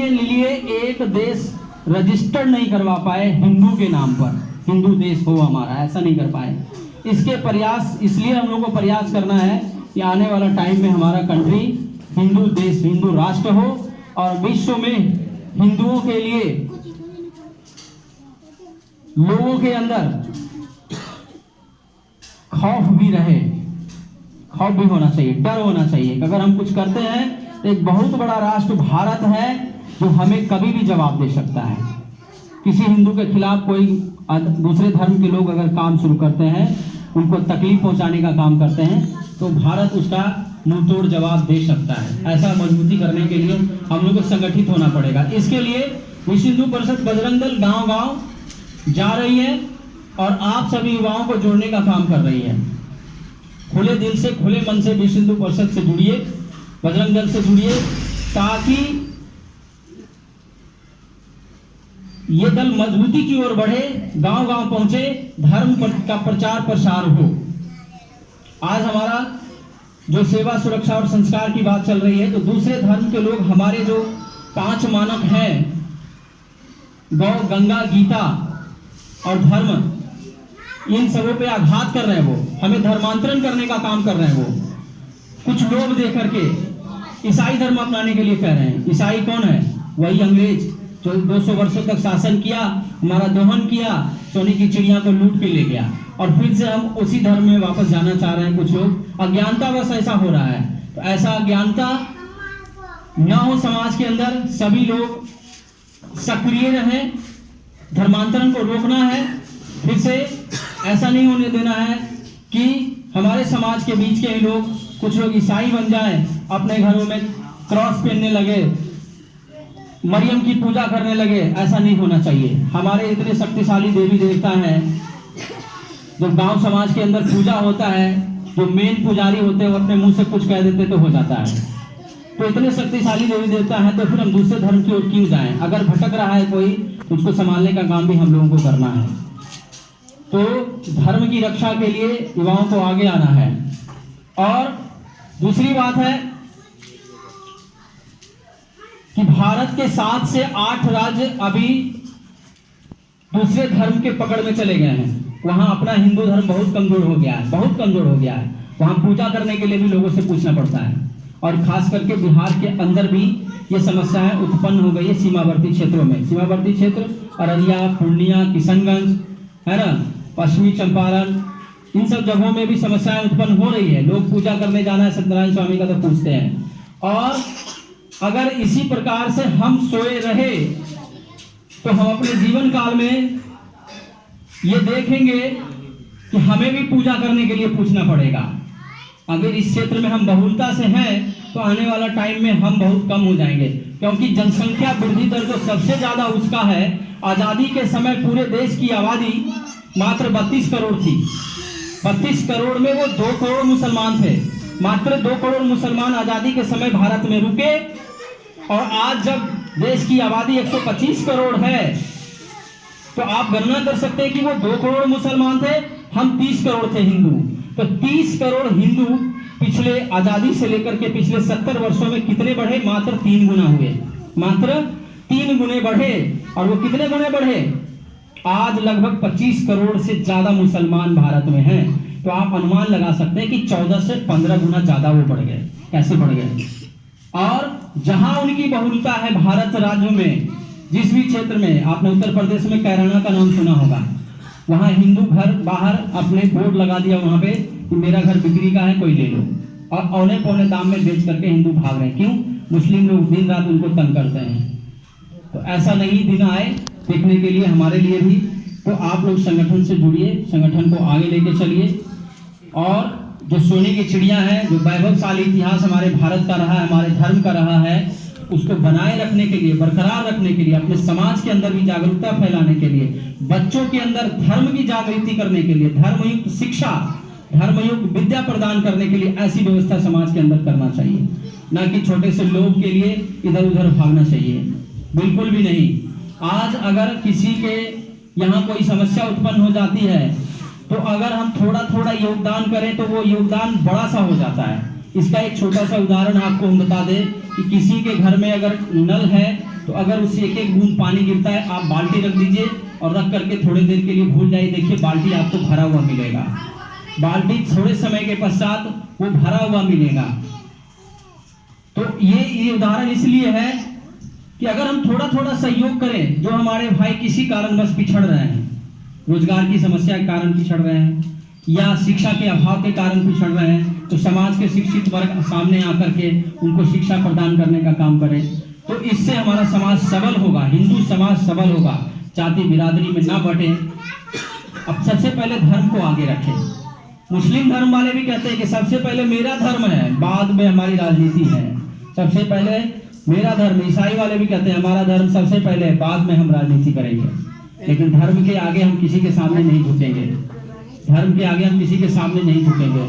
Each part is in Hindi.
अपने लिए एक देश रजिस्टर्ड नहीं करवा पाए हिंदू के नाम पर, हिंदू देश हो हमारा, ऐसा नहीं कर पाए। इसके प्रयास, इसलिए हम लोग को प्रयास करना है कि आने वाला टाइम में हमारा कंट्री हिंदू देश, हिंदू राष्ट्र हो और विश्व में हिंदुओं के लिए लोगों के अंदर खौफ भी रहे, खौफ भी होना चाहिए, डर होना चाहिए। अगर हम कुछ करते हैं तो एक बहुत बड़ा राष्ट्र भारत है जो हमें कभी भी जवाब दे सकता है। किसी हिंदू के खिलाफ कोई दूसरे धर्म के लोग अगर काम शुरू करते हैं, उनको तकलीफ पहुंचाने का काम करते हैं, तो भारत उसका मुंह तोड़ जवाब दे सकता है। ऐसा मजबूती करने के लिए हम लोग को संगठित होना पड़ेगा। इसके लिए विश्व हिंदू परिषद बजरंग दल गांव-गांव जा रही है और आप सभी युवाओं को जोड़ने का काम कर रही है। खुले दिल से, खुले मन से विश्व हिंदू परिषद से जुड़िए, बजरंग दल से जुड़िए, ताकि ये दल मजबूती की ओर बढ़े, गांव-गांव पहुंचे, धर्म का प्रचार प्रसार हो। आज हमारा जो सेवा, सुरक्षा और संस्कार की बात चल रही है, तो दूसरे धर्म के लोग हमारे जो 5 मानक हैं, गौ, गंगा, गीता और धर्म, इन सबों पे आघात कर रहे हैं। वो हमें धर्मांतरण करने का काम कर रहे हैं। वो कुछ लोग दे करके ईसाई धर्म अपनाने के लिए कह रहे हैं। ईसाई कौन है? वही अंग्रेज जो 200 वर्षों तक शासन किया, हमारा दोहन किया, सोने की चिड़िया को लूट के ले गया, और फिर से हम उसी धर्म में वापस जाना चाह रहे हैं। कुछ लोग अज्ञानता बस ऐसा हो रहा है। तो ऐसा अज्ञानता न हो समाज के अंदर, सभी लोग सक्रिय रहें, धर्मांतरण को रोकना है। फिर से ऐसा नहीं होने देना है कि हमारे समाज के बीच के ही लोग, कुछ लोग ईसाई बन जाएं, अपने घरों में क्रॉस पहनने लगे, मरियम की पूजा करने लगे। ऐसा नहीं होना चाहिए। हमारे इतने शक्तिशाली देवी देवता हैं, जो गांव समाज के अंदर पूजा होता है, जो मेन पुजारी होते हैं वो अपने मुंह से कुछ कह देते तो हो जाता है। तो इतने शक्तिशाली देवी देवता हैं, तो फिर हम दूसरे धर्म की ओर क्यों जाएं? अगर भटक रहा है कोई, उसको संभालने का काम भी हम लोगों को करना है। तो धर्म की रक्षा के लिए युवाओं को आगे आना है। और दूसरी बात है कि भारत के 7 से 8 राज्य अभी दूसरे धर्म के पकड़ में चले गए हैं। वहां अपना हिंदू धर्म बहुत कमजोर हो गया है, बहुत कमजोर हो गया है। वहां पूजा करने के लिए भी लोगों से पूछना पड़ता है। और खास करके बिहार के अंदर भी ये समस्याएं उत्पन्न हो गई है सीमावर्ती क्षेत्रों में। सीमावर्ती क्षेत्र अररिया, पूर्णिया, किशनगंज, है ना, पश्चिमी चंपारण, इन सब जगहों में भी समस्याएं उत्पन्न हो रही है। लोग पूजा करने जाना है सत्यनारायण स्वामी का तो पूछते हैं। और अगर इसी प्रकार से हम सोए रहे तो हम अपने जीवन काल में ये देखेंगे कि हमें भी पूजा करने के लिए पूछना पड़ेगा। अगर इस क्षेत्र में हम बहुलता से हैं तो आने वाला टाइम में हम बहुत कम हो जाएंगे, क्योंकि जनसंख्या वृद्धि दर तो सबसे ज्यादा उसका है। आजादी के समय पूरे देश की आबादी मात्र 32 करोड़ थी। 32 करोड़ में वो 2 करोड़ मुसलमान थे। मात्र 2 करोड़ मुसलमान आजादी के समय भारत में रुके, और आज जब देश की आबादी 125 करोड़ है, तो आप गणना कर सकते हैं कि वो 2 करोड़ मुसलमान थे, हम 30 करोड़ थे हिंदू। तो 30 करोड़ हिंदू पिछले आजादी से लेकर के पिछले 70 वर्षों में कितने बढ़े? मात्र 3 गुना हुए, मात्र 3 गुने बढ़े। और वो कितने गुने बढ़े? आज लगभग 25 करोड़ से ज्यादा मुसलमान भारत में हैं। तो आप अनुमान लगा सकते हैं कि 14 से 15 गुना ज्यादा वो बढ़ गए। कैसे बढ़ गए? और जहां उनकी बहुलता है भारत राज्यों में, जिस भी क्षेत्र में, आपने उत्तर प्रदेश में कैराना का नाम सुना होगा, वहां हिंदू घर बाहर अपने बोर्ड लगा दिया वहां पे कि मेरा घर बिक्री का है, कोई ले लो, और औने पौने दाम में बेच करके हिंदू भाग रहे हैं। क्यों? मुस्लिम लोग दिन रात उनको तंग करते हैं। तो ऐसा नहीं दिन आए देखने के लिए हमारे लिए भी। तो आप लोग संगठन से जुड़िए, संगठन को आगे लेके चलिए, और जो सोने की चिड़िया है, जो वैभवशाली इतिहास हमारे भारत का रहा है, हमारे धर्म का रहा है, उसको बनाए रखने के लिए, बरकरार रखने के लिए, अपने समाज के अंदर भी जागरूकता फैलाने के लिए, बच्चों के अंदर धर्म की जागृति करने के लिए, धर्मयुक्त शिक्षा, धर्मयुक्त विद्या प्रदान करने के लिए ऐसी व्यवस्था समाज के अंदर करना चाहिए। ना कि छोटे से लोभ के लिए इधर उधर भागना चाहिए, बिल्कुल भी नहीं। आज अगर किसी के यहाँ कोई समस्या उत्पन्न हो जाती है, तो अगर हम थोड़ा थोड़ा योगदान करें तो वो योगदान बड़ा सा हो जाता है। इसका एक छोटा सा उदाहरण आपको हम बता दें कि किसी के घर में अगर नल है तो अगर उससे एक एक बूंद पानी गिरता है, आप बाल्टी रख दीजिए और रख करके थोड़ी देर के लिए भूल जाइए, देखिए बाल्टी आपको भरा हुआ मिलेगा। बाल्टी थोड़े समय के पश्चात वो भरा हुआ मिलेगा। तो ये उदाहरण इसलिए है कि अगर हम थोड़ा थोड़ा सहयोग करें, जो हमारे भाई किसी कारणवश पिछड़ रहे हैं, रोजगार की समस्या के कारण पिछड़ रहे हैं या शिक्षा के अभाव के कारण पिछड़ रहे हैं, तो समाज के शिक्षित वर्ग सामने आकर के उनको शिक्षा प्रदान करने का काम करें, तो इससे हमारा समाज सबल होगा, हिंदू समाज सबल होगा, जाति बिरादरी में ना बटे। अब सबसे पहले धर्म को आगे रखें। मुस्लिम धर्म वाले भी कहते हैं कि सबसे पहले मेरा धर्म है, बाद में हमारी राजनीति है। सबसे पहले मेरा धर्म, ईसाई वाले भी कहते हैं हमारा धर्म सबसे पहले, बाद में हम राजनीति करेंगे। लेकिन धर्म के आगे हम किसी के सामने नहीं झुकेंगे, धर्म के आगे हम किसी के सामने नहीं झुकेंगे।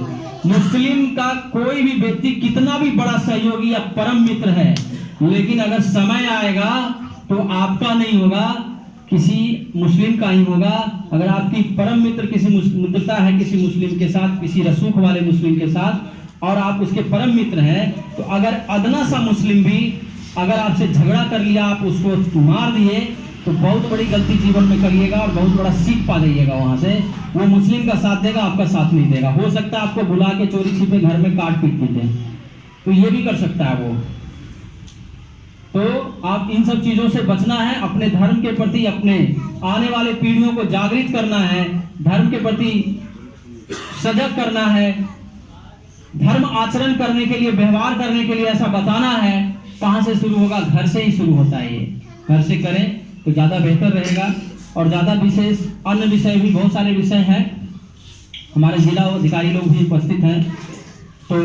मुस्लिम का कोई भी व्यक्ति कितना भी बड़ा सहयोगी या परम मित्र है, लेकिन अगर समय आएगा तो आपका नहीं होगा, किसी मुस्लिम का ही होगा। अगर आपकी परम मित्र किसी मित्रता है किसी मुस्लिम के साथ, किसी रसूख वाले मुस्लिम के साथ, और आप उसके परम मित्र हैं, तो अगर अदना सा मुस्लिम भी अगर आपसे झगड़ा कर लिया, आप उसको मार दिए, तो बहुत बड़ी गलती जीवन में करिएगा और बहुत बड़ा सीख पा जाइएगा। वहां से वो मुस्लिम का साथ देगा, आपका साथ नहीं देगा। हो सकता है आपको बुला के चोरी छिपे घर में काट पीट देते, तो ये भी कर सकता है वो। तो आप इन सब चीजों से बचना है, अपने धर्म के प्रति, अपने आने वाले पीढ़ियों को जागृत करना है, धर्म के प्रति सजग करना है, धर्म आचरण करने के लिए, व्यवहार करने के लिए ऐसा बताना है। कहां से शुरू होगा? घर से ही शुरू होता है। ये घर से करें तो ज्यादा बेहतर रहेगा। और ज्यादा विशेष अन्य विषय भी बहुत सारे विषय हैं, हमारे जिला अधिकारी लोग भी उपस्थित हैं, तो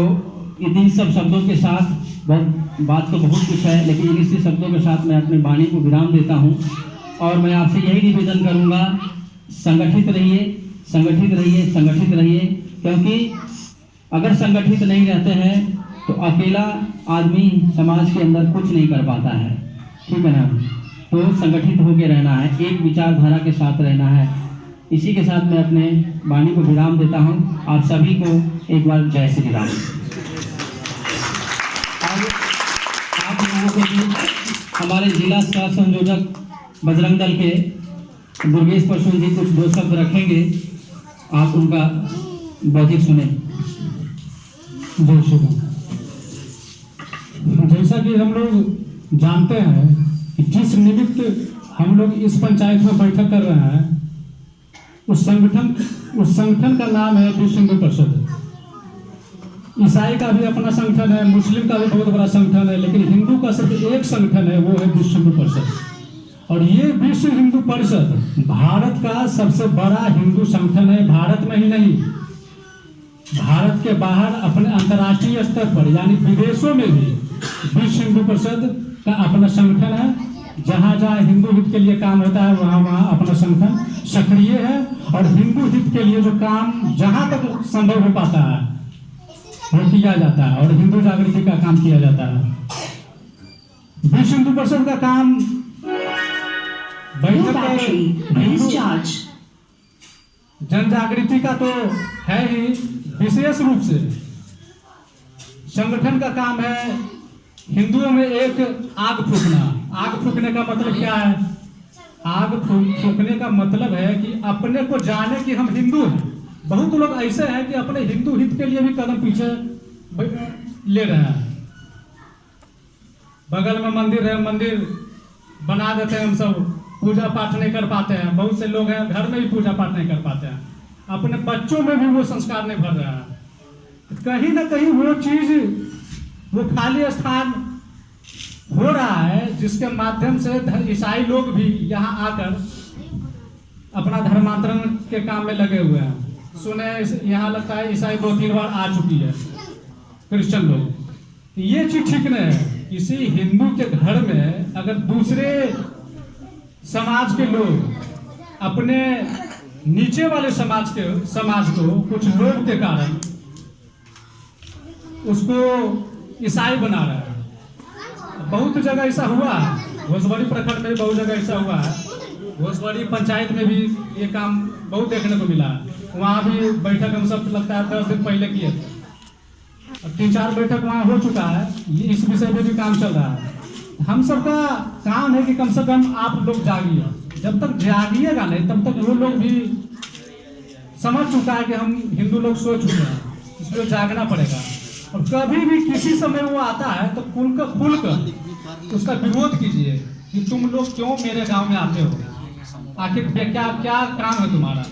इन सब शब्दों के साथ बात तो बहुत कुछ है, लेकिन इसी शब्दों के साथ मैं अपनी वाणी को विराम देता हूं। और मैं आपसे यही निवेदन करूंगा, संगठित रहिए, संगठित रहिए, संगठित रहिए, क्योंकि अगर संगठित नहीं रहते हैं तो अकेला आदमी समाज के अंदर कुछ नहीं कर पाता है, ठीक है ना। तो संगठित होकर रहना है, एक विचारधारा के साथ रहना है। इसी के साथ मैं अपने वाणी को विराम देता हूं। आप सभी को एक बार जय श्री राम। आप लोगों को भी हमारे जिला सह संयोजक बजरंग दल के दुर्गेश परशुन जी कुछ दो शब्द रखेंगे, आप उनका बौद्धिक सुने। जय श्री राम। जैसा कि हम लोग जानते हैं कि जिस निमित्त हम लोग इस पंचायत में बैठक कर रहे हैं, उस संगठन का नाम है विश्व हिंदू परिषद। ईसाई का भी अपना संगठन है, मुस्लिम का भी बहुत बड़ा संगठन है, लेकिन हिंदू का सिर्फ एक संगठन है, वो है विश्व हिंदू परिषद। और ये विश्व हिंदू परिषद भारत का सबसे बड़ा हिंदू संगठन है। भारत में ही नहीं, भारत के बाहर अपने अंतर्राष्ट्रीय स्तर पर यानी विदेशों में भी विश्व हिंदू परिषद का अपना संगठन है। जहां जहां हिंदू हित के लिए काम होता है, वहां वहां अपना संगठन सक्रिय है। और हिंदू हित के लिए जो काम जहां तक संभव हो पाता है वो किया जाता है, और हिंदू जागृति का काम किया जाता है। विश्व हिंदू परिषद का काम जन जागृति का तो है ही, विशेष रूप से संगठन का काम है हिंदुओं में एक आग फूकना। आग फूकने का मतलब क्या है? आग फूकने का मतलब है कि अपने को जाने कि हम हिंदू हैं। बहुत लोग ऐसे हैं कि अपने हिंदू हित के लिए भी कदम पीछे ले रहे हैं। बगल में मंदिर है, मंदिर बना देते हैं, हम सब पूजा पाठ नहीं कर पाते हैं। बहुत से लोग हैं घर में भी पूजा पाठ नहीं कर पाते हैं, अपने बच्चों में भी वो संस्कार नहीं भर रहा है। कहीं ना कहीं वो चीज, वो खाली स्थान हो रहा है, जिसके माध्यम से ईसाई लोग भी यहाँ आकर अपना धर्मांतरण के काम में लगे हुए हैं। सुने यहाँ लगता है ईसाई 2-3 बार आ चुकी है, क्रिश्चियन लोग। ये चीज ठीक नहीं है। किसी हिंदू के घर में अगर दूसरे समाज के लोग अपने नीचे वाले समाज को कुछ लोग के कारण उसको ईसाई बना रहा है। बहुत जगह ऐसा हुआ है, घोसवाड़ी प्रखंड में बहुत जगह ऐसा हुआ है। घोसवाड़ी पंचायत में भी ये काम बहुत देखने को मिला है। वहाँ भी बैठक हम सब लगता है 10 दिन पहले किए थे, 3-4 बैठक वहाँ हो चुका है। इस विषय पे भी काम चल रहा है। हम सबका काम है कि कम से कम आप लोग जागिए। जब तक जागिएगा नहीं तब तक वो लोग भी समझ चुका है कि हम हिंदू लोग सो चुके हैं, इसलिए जागना पड़ेगा। और कभी भी किसी समय वो आता है तो खुल कर उसका विरोध कीजिए कि तुम लोग क्यों मेरे गांव में आते हो, आखिर क्या क्या काम है तुम्हारा,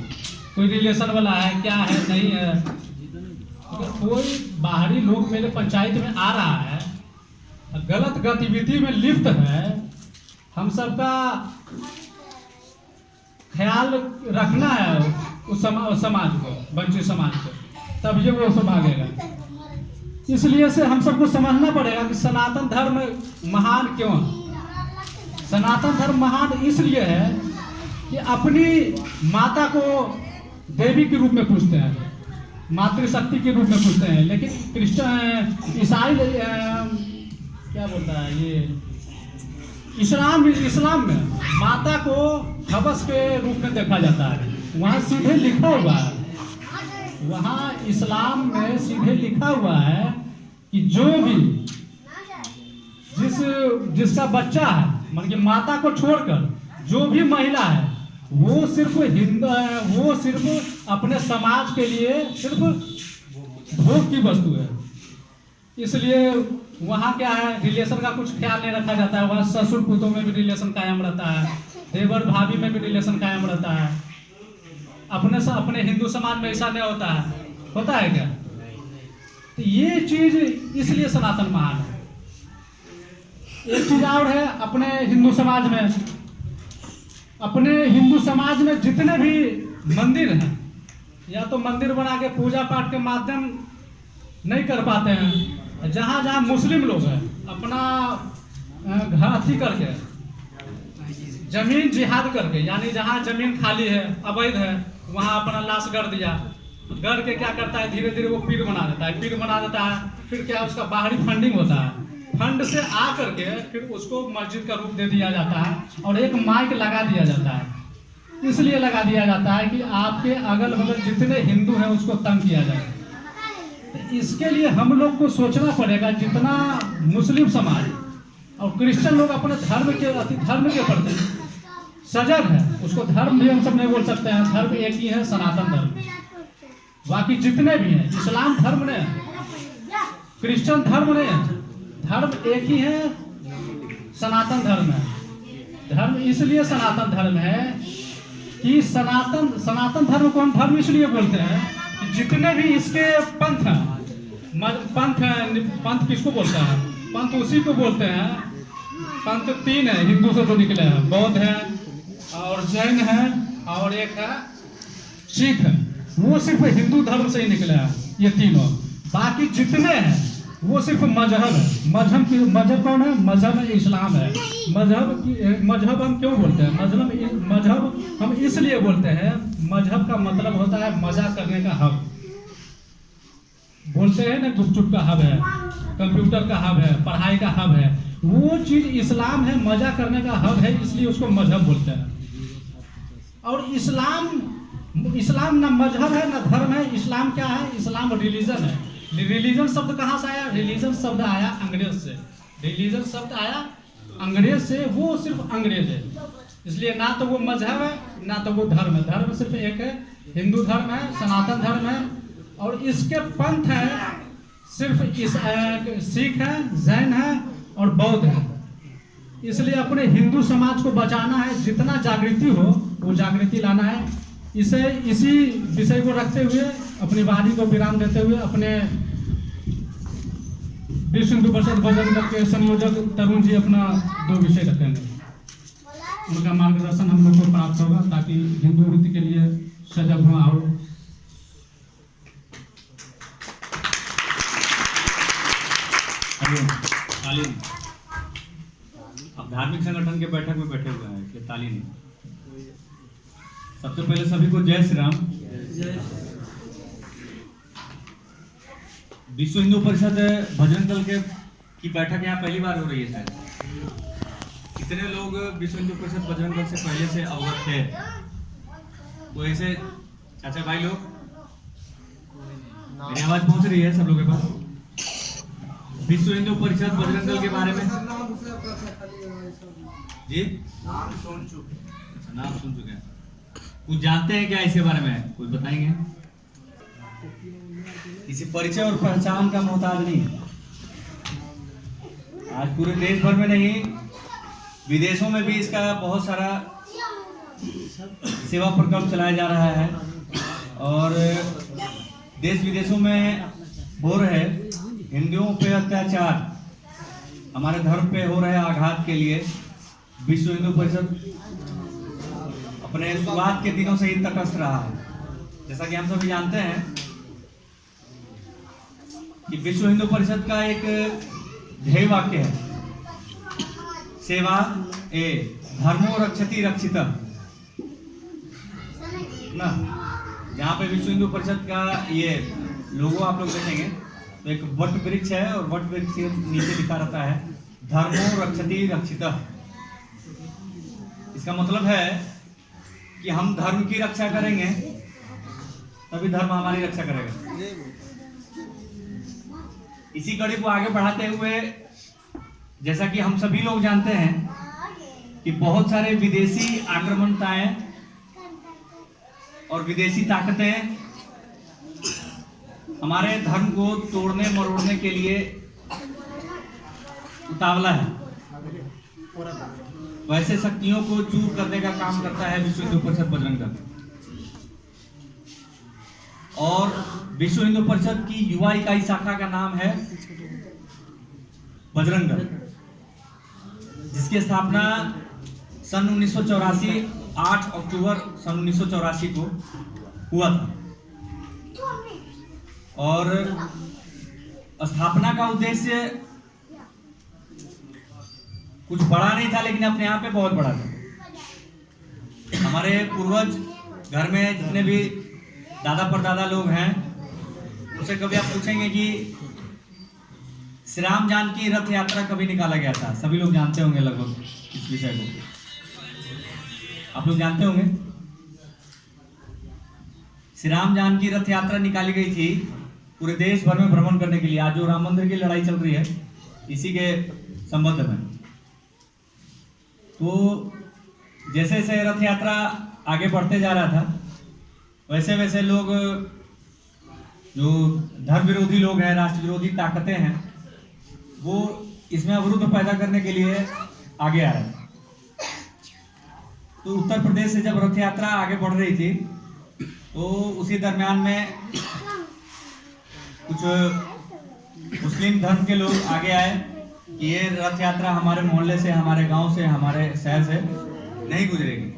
कोई रिलेशन वाला है क्या है नहीं है। अगर कोई बाहरी लोग मेरे पंचायत में आ रहा है, गलत गतिविधि में लिप्त है, हम सबका ख्याल रखना है उस समाज को, वंचित समाज को, तब ये वो सब भागेगा। इसलिए से हम सबको समझना पड़ेगा कि सनातन धर्म महान क्यों है। सनातन धर्म महान इसलिए है कि अपनी माता को देवी के रूप में पूजते हैं, मातृशक्ति के रूप में पूजते हैं। लेकिन क्रिश्चियन ईसाई क्या बोलता है ये इस्लाम में माता को हवस के रूप में देखा जाता है। वहाँ सीधे लिखा हुआ है, वहाँ इस्लाम में सीधे लिखा हुआ है कि जो भी जिसका बच्चा है, मतलब कि माता को छोड़कर जो भी महिला है वो सिर्फ हिंदू है, वो सिर्फ अपने समाज के लिए सिर्फ भोग की वस्तु है। इसलिए वहाँ क्या है, रिलेशन का कुछ ख्याल नहीं रखा जाता है। वहाँ ससुर पुतों में भी रिलेशन कायम रहता है, देवर भाभी में भी रिलेशन कायम रहता है। अपने हिंदू समाज में ऐसा नहीं होता है क्या? तो ये चीज इसलिए सनातन महान है। एक चीज और है, अपने हिंदू समाज में जितने भी मंदिर हैं, या तो मंदिर बना के पूजा पाठ के माध्यम नहीं कर पाते हैं। जहाँ जहाँ मुस्लिम लोग हैं अपना घाती करके जमीन जिहाद करके, यानी जहाँ जमीन खाली है अवैध है वहाँ अपना लाश गड़ दिया, गड़ के क्या करता है धीरे धीरे वो पीर बना देता है। फिर क्या उसका बाहरी फंडिंग होता है, फंड से आ करके फिर उसको मस्जिद का रूप दे दिया जाता है और एक माइक लगा दिया जाता है। इसलिए लगा दिया जाता है कि आपके अगल बगल जितने हिंदू हैं उसको तंग किया जाए। इसके लिए हम लोग को सोचना पड़ेगा, जितना मुस्लिम समाज और क्रिश्चियन लोग अपने धर्म के प्रति सजग है, उसको धर्म भी हम सब नहीं बोल सकते हैं। धर्म एक ही है, सनातन धर्म। बाकी जितने भी हैं, इस्लाम धर्म ने, क्रिश्चियन धर्म ने, धर्म एक ही है, सनातन धर्म है। धर्म इसलिए सनातन धर्म है कि सनातन धर्म को हम धर्म इसलिए बोलते हैं कि जितने भी इसके पंथ हैं, पंथ किसको बोलते हैं? पंथ उसी को बोलते हैं। पंथ 3 है हिंदू से जो निकले हैं, बौद्ध है और जैन है और एक है सिख है। वो सिर्फ हिंदू धर्म से ही निकले हैं ये तीनों। बाकी जितने हैं वो सिर्फ मजहब है। मजहब कौन है? मजहब इस्लाम है। मजहब हम क्यों बोलते हैं? मजहब हम इसलिए बोलते हैं, मजहब का मतलब होता है मजा करने का हब। बोलते हैं ना गुपचुप का हब है, कंप्यूटर का हब है, पढ़ाई का हब है। वो चीज इस्लाम है, मजा करने का हब है, इसलिए उसको मजहब बोलते हैं। और इस्लाम ना मजहब है ना धर्म है। इस्लाम क्या है? इस्लाम रिलीजन है। रिलीजन शब्द कहाँ से आया? रिलीजन शब्द आया अंग्रेज से। रिलीजन शब्द आया अंग्रेज से, वो सिर्फ अंग्रेज है। इसलिए ना तो वो मजहब है ना तो वो धर्म है। धर्म सिर्फ एक है, हिंदू धर्म है, सनातन धर्म है। और इसके पंथ है सिर्फ सिख है, जैन है और बौद्ध है। इसलिए अपने हिंदू समाज को बचाना है, जितना जागृति हो वो जागृति लाना है। इसी विषय को रखते हुए अपनी वाणी को विराम देते हुए अपने विश्व हिंदू परिषद बजरंग दल के संयोजक तरुण जी अपना 2 विषय रखेंगे। उनका मार्गदर्शन हम लोग को प्राप्त होगा ताकि हिंदू वृत्ति के लिए सजग हुआ हो। तालीम। अब धार्मिक संगठन के बैठक में बैठे हुए हैं कि तालीम। सबसे पहले सभी को जय श्री राम। विश्व हिंदू परिषद बजरंग दल की बैठक यहाँ पहली बार हो रही है शायद। कितने लोग विश्व हिंदू परिषद बजरंग दल से पहले से अवगत थे? वो ऐसे चाचा भाई लोग, मेरी आवाज पहुंच रही है सब लोगों के पास? विश्व हिंदू परिषद बजरंग दल के बारे में जी नाम सुन चुके हैं। कुछ जानते हैं क्या इसके बारे में, कुछ बताएंगे? किसी परिचय और पहचान का मोहताज नहीं। आज पूरे देश भर में नहीं, विदेशों में भी इसका बहुत सारा सेवा प्रकल्प चलाया जा रहा है और देश विदेशों में हो रहे हिंदुओं पे अत्याचार, हमारे धर्म पे हो रहे आघात के लिए विश्व हिंदू परिषद अपने शुरुआत के दिनों से ही तटस्थ रहा है। जैसा कि हम सभी जानते हैं कि विश्व हिंदू परिषद का एक ध्येय वाक्य है, सेवा ए धर्मो रक्षति रक्षित ना। जहाँ पे विश्व हिंदू परिषद का ये लोगो आप लोग देखेंगे तो एक वट वृक्ष है और वट वृक्ष के नीचे लिखा रहता है धर्मो रक्षति रक्षित। इसका मतलब है कि हम धर्म की रक्षा करेंगे तभी धर्म हमारी रक्षा करेगा। इसी कड़ी को आगे बढ़ाते हुए जैसा कि हम सभी लोग जानते हैं कि बहुत सारे विदेशी आक्रमणताएं और विदेशी ताकतें हमारे धर्म को तोड़ने मरोड़ने के लिए उतावला है। वैसे शक्तियों को चूर करने का काम करता है विश्व हिंदू परिषद बजरंग दल। और विश्व हिंदू परिषद की युवा इकाई शाखा का नाम है बजरंग दल, जिसकी स्थापना सन 1984 8 अक्टूबर सन 1984 को हुआ था। और स्थापना का उद्देश्य कुछ बड़ा नहीं था, लेकिन अपने आप में बहुत बड़ा था। हमारे पूर्वज घर में जितने भी दादा परदादा लोग हैं उनसे कभी आप पूछेंगे कि श्री राम जानकी रथ यात्रा कभी निकाला गया था। सभी लोग जानते होंगे लगभग इस विषय को, आप लोग जानते होंगे। श्री राम जानकी रथ यात्रा निकाली गई थी पूरे देश भर में भ्रमण करने के लिए। आज जो राम मंदिर की लड़ाई चल रही है इसी के संबंध में। तो जैसे जैसे रथ यात्रा आगे बढ़ते जा रहा था वैसे वैसे लोग, जो धर्म विरोधी लोग हैं, राष्ट्र विरोधी ताकतें हैं, वो इसमें अवरुद्ध पैदा करने के लिए आगे आ रहे हैं। तो उत्तर प्रदेश से जब रथ यात्रा आगे बढ़ रही थी तो उसी दरमियान में कुछ मुस्लिम धर्म के लोग आगे आए कि ये रथ यात्रा हमारे मोहल्ले से, हमारे गांव से, हमारे शहर से नहीं गुजरेगी।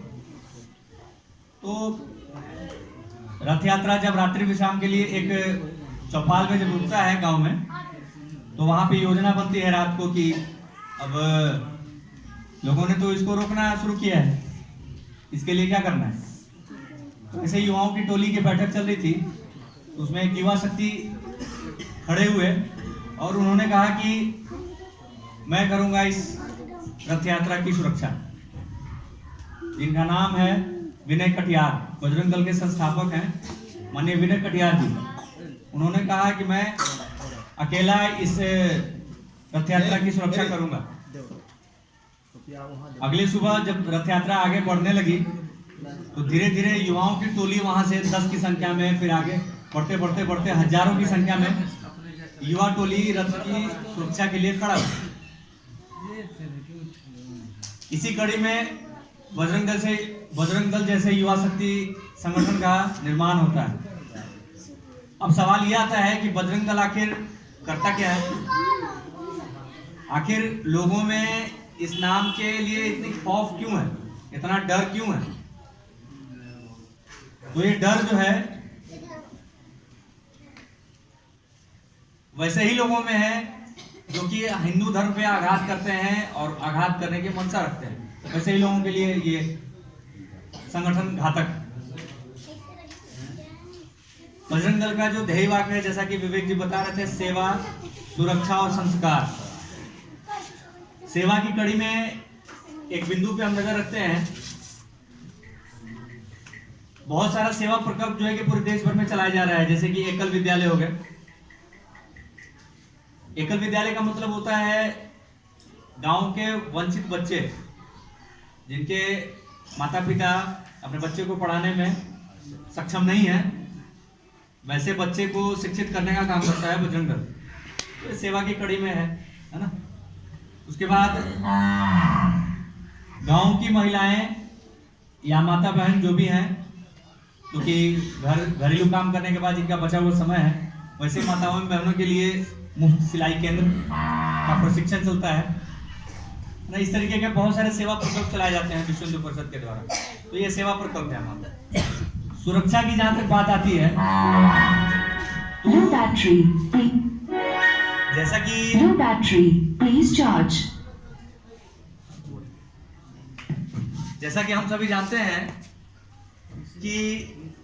तो रथ यात्रा जब रात्रि विश्राम के लिए एक चौपाल में जब रुकता है गांव में, तो वहां पे योजना बनती है रात को कि अब लोगों ने तो इसको रोकना शुरू किया है, इसके लिए क्या करना है। तो ऐसे युवाओं की टोली की बैठक चल रही थी, तो उसमें एक युवा शक्ति खड़े हुए और उन्होंने कहा कि मैं करूंगा इस रथ यात्रा की सुरक्षा। जिनका नाम है विनय कटियार, बजरंग दल के संस्थापक हैं माननीय विनय कटियार जी। उन्होंने कहा कि मैं अकेला इस रथ यात्रा की सुरक्षा करूंगा। अगली सुबह जब रथ यात्रा आगे बढ़ने लगी तो धीरे धीरे युवाओं की टोली वहां से 10 की संख्या में, फिर आगे बढ़ते बढ़ते बढ़ते हजारों की संख्या में युवा टोली रथ की सुरक्षा के लिए खड़ा हुआ। इसी कड़ी में बजरंग दल जैसे युवा शक्ति संगठन का निर्माण होता है। अब सवाल यह आता है कि बजरंग दल आखिर करता क्या है, आखिर लोगों में इस नाम के लिए इतनी खौफ क्यों है, इतना डर क्यों है। तो ये डर जो है वैसे ही लोगों में है जो कि हिंदू धर्म पे आघात करते हैं और आघात करने की मंशा रखते हैं। वैसे ही लोगों के लिए ये संगठन घातक। बजरंग दल का जो ध्येय वाक्य है, जैसा कि विवेक जी बता रहे थे, सेवा, सुरक्षा और संस्कार। सेवा की कड़ी में एक बिंदु पे हम नजर रखते हैं। बहुत सारा सेवा प्रकल्प जो है कि पूरे देश भर में चलाया जा रहा है, जैसे कि एकल विद्यालय हो गए। एकल विद्यालय का मतलब होता है गांव के वंचित बच्चे जिनके माता पिता अपने बच्चे को पढ़ाने में सक्षम नहीं है, वैसे बच्चे को शिक्षित करने का काम करता है बजरंग दल। तो ये सेवा की कड़ी में है ना। उसके बाद गांव की महिलाएं या माता बहन जो भी हैं, क्योंकि घरेलू काम करने के बाद जिनका बचा हुआ समय है, वैसे माताओं बहनों के लिए मुफ्त सिलाई केंद्र का प्रशिक्षण चलता है ना। इस तरीके के बहुत सारे सेवा प्रकल्प चलाए जाते हैं विश्व हिंदू परिषद के द्वारा। तो ये सेवा प्रकल्प है हमारा। सुरक्षा की जहां तक बात आती है, Low battery, please. जैसा कि Low battery, please charge. जैसा कि हम सभी जानते हैं कि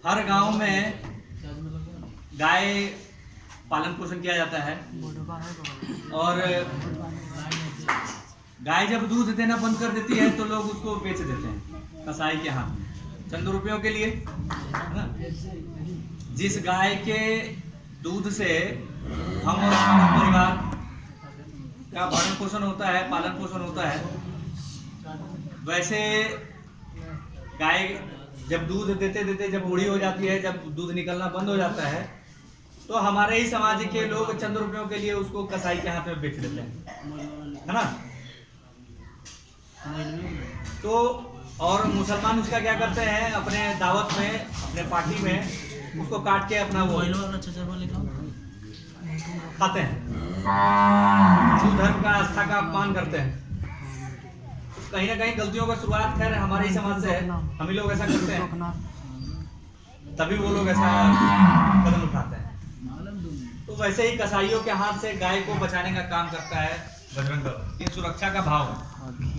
हर गांव में गाय पालन पोषण किया जाता है, और गाय जब दूध देना बंद कर देती है तो लोग उसको बेच देते हैं कसाई के हाथ में चंद रुपयों के लिए, है ना। जिस गाय के दूध से हम और हमारा परिवार का भरण पोषण होता है, पालन पोषण होता है, वैसे गाय जब दूध देते देते जब बूढ़ी हो जाती है, जब दूध निकलना बंद हो जाता है, तो हमारे ही समाज के लोग चंद रुपयों के लिए उसको कसाई के हाथ में बेच देते हैं, है ना। तो और मुसलमान उसका क्या करते हैं, अपने दावत में, अपने पार्टी में उसको काट के अपना वो खाते हैं, हिंदू धर्म का आस्था का अपमान करते हैं। कहीं ना कहीं गलतियों का शुरुआत खैर हमारे ही समाज से है, हम ही लोग ऐसा करते हैं, तभी वो लोग ऐसा कदम उठाते हैं। तो वैसे ही कसाईयों के हाथ से गाय को बचाने का काम करता है बजरंग दल। ये सुरक्षा का भाव है।